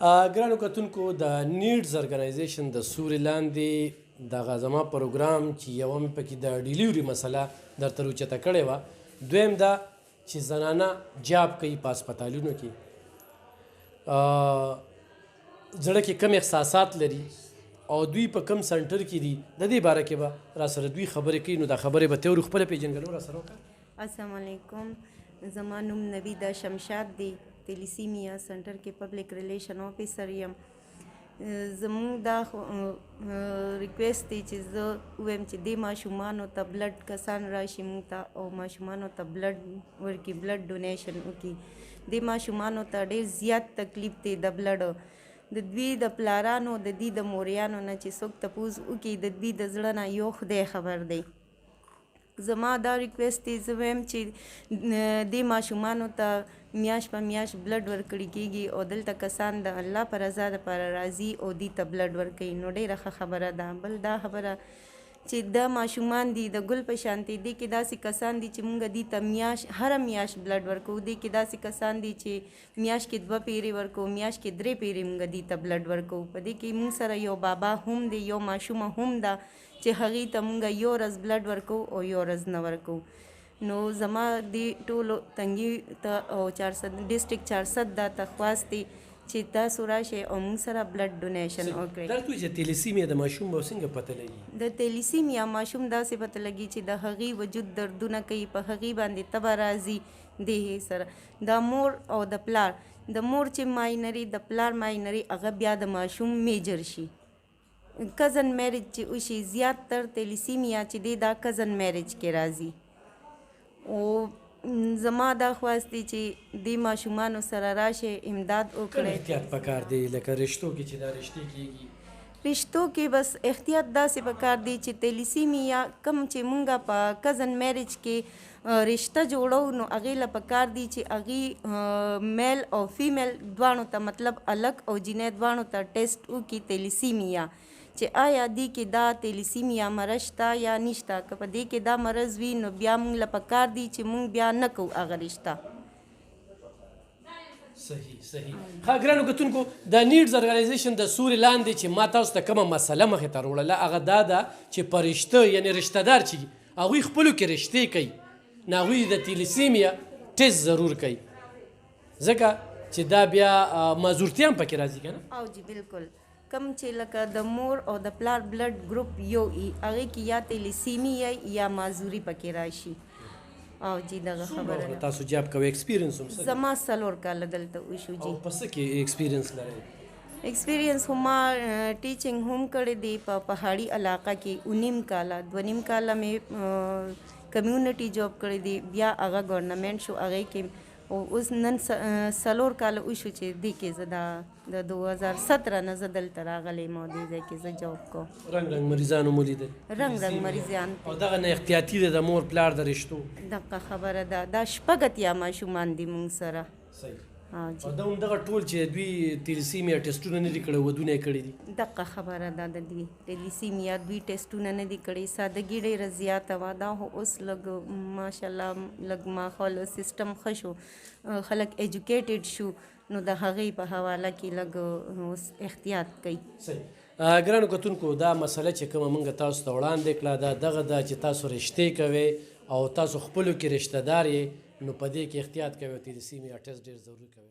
ګرانو کتونکو د نیډز ارګنایزیشن د سوري لاندې دغه زما پروګرام چې یوه مې پکې د ډیلیوري مسله درته روچته کړې وه. دویم دا چې زنانه جاب کوي په هسپتالونو کې، زړه کې کم احساسات لري او دوی په کم سنټر کې دي. د دې باره کې به را سره دوی خبرې کوي. نو دا خبرې به ته ورو خپله پېژنګلو را سره وکړه. السلام علیکم، زما نوم نویده شمشاد دی، تلیسیمیا سنټر کې پبلک ریلیشن آفیسر یم. زموږ دا ریکویسټ دی چې زه ووایم چې دې ماشومانو ته بلډ کسان راشي موږ ته او ماشومانو ته بلډ ورکړي، بلډ ډونیشن وکړي. دې ماشومانو ته ډېر زیات تکلیف دی د بلډ. د دوی د پلارانو د دوی د موریانو نه چې څوک تپوس وکړي، د دوی د زړه نه یو خدای خبر دی. زما دا ریکویسټ دی، زه وایم چې دې ماشومانو ته میاشت په میاشت بلډ ورکړی کېږي او دلته کسان د الله په رضا دپاره راځي او دوی ته بلډ ورکوي. نو ډېره ښه خبره ده. بل دا خبره چې دا ماشومان دي د ګل په شانتې، دې کې داسې کسان دي چې مونږ دوی ته هره میاشت بلډ ورکوو. دې کې داسې کسان دي چې میاشت کې 2 پیرې ورکوو، میاشت کې 3 پیرې مونږ دوی ته بلډ ورکوو. په دې کې مونږ سره یو بابا هم دی، یو ماشومه هم ده چې هغې ته مونږ یو ورځ بلډ ورکوو او یو ورځ نه ورکوو. نو زما دې ټولو تنګي ته او ډسټرکټ 400 دا تخواست دی چې تاسو راشئ او موږ سره بلډ ډونیشن وکړئ. دا چې تیلیسیمیا د ماشوم به څنګه پته لګي؟ د تیلیسیمیا ماشوم داسې پته لګي چې د هغې وجود دردونه کوي، په هغې باندې تبه راځي. دې سره د مور او د پلار، د مور چې ماینري، د پلار ماینري، هغه بیا د ماشوم میجر شي. کزن میریج چې وشي، زیات تر تیلیسیمیا چې دی دا کزن میریج کې راځي. او زما دا خواست دی چې دې ماشومانو سره راشئ، امداد وکړئ. احتیاط پکار دی لکه رشتو کې چې دا رشتې کېږي؟ رشتو کې بس احتیاط داسې پکار دی چې تیلیسیمیا کم چې مونږ په کزن میریج کې رشته جوړو، نو هغې له پکار دی چې هغې میل او فیمیل دواړو ته، مطلب الک او جینۍ دواړو ته ټیسټ وکړي تیلیسیمیا، چې آیا دې کې دا تیلیسیمیا مرض شته یا نشته. که په دې کې دا مرض وي نو بیا مونږ له پکار دی چې مونږ بیا نه کوو هغه رشته. صحیح. ښه ګرانو کتونکو، د نیډز ارګنایزیشن د سوري لاندې چې ما تاسو ته کومه مسله مخې ته راوړله هغه دا ده چې په رشته، یعنې رشته دار چې هغوی خپلو کې رشتې کوي، نو هغوی د تیلیسیمیا ټیسټ ضرور کوي، ځکه چې دا بیا معذورتیا هم پکې راځي که نه؟ او جی بالکل. کم چې لکه د مور او د پلار بلډ ګروپ یو ای، هغې کې یا تیلیسیمیا یا معذوري پکې راشي. او جی دغه خبره ده. تاسو جاب کوئ؟ ایکسپیرینس هم څه؟ زما 4 کاله دلته وشو جی. او په څه کې ایکسپیرینس لرئ؟ ایکسپیرینس هم ما ټیچنګ هم کړی دی په پهاړي علاقه کې 19 کاله. 2.5 کاله مې کمیونټي جاب کړی دی، بیا هغه ګورنمنټ شو هغې کې. او اوس نن 4 کاله وشو چې دې کې زه د 2017 نه زه دلته راغلی یم او دې ځای کې زه جاب کوم. رنګ مریضان مو لیدل؟ رنګ مریضان. او دغه نه احتیاطي دی د مور پلار د رشتو؟ دغه خبره ده. دا 6 اتیا ماشومان دي مونږ سره. صحیح. او دا هم دغه ټول چې دوی تیلیسیمیا ټسټونه نه دي کړي، ودونه یې کړي دي؟ دغه خبره ده. د دوی تیلیسیمیا دوی ټسټونه نه دي کړي. سادګي ډېره زیاته وه. دا خو اوس لږ ماشاءالله لږ ماحول سیسټم ښه شو، خلک ایجوکیټډ شو، نو د هغې په حواله کې لږ اوس احتیاط کوي. صحیح. ګرانو کتونکو، دا مسله چې کومه موږ تاسو ته وړاندې کړه دا دغه ده چې تاسو رشتې کوئ او تاسو خپلو کې رشته دار یې، نو په دې کې احتیاط کوئ او تیلیسیمیا ټسټ ډېر ضروري کوئ.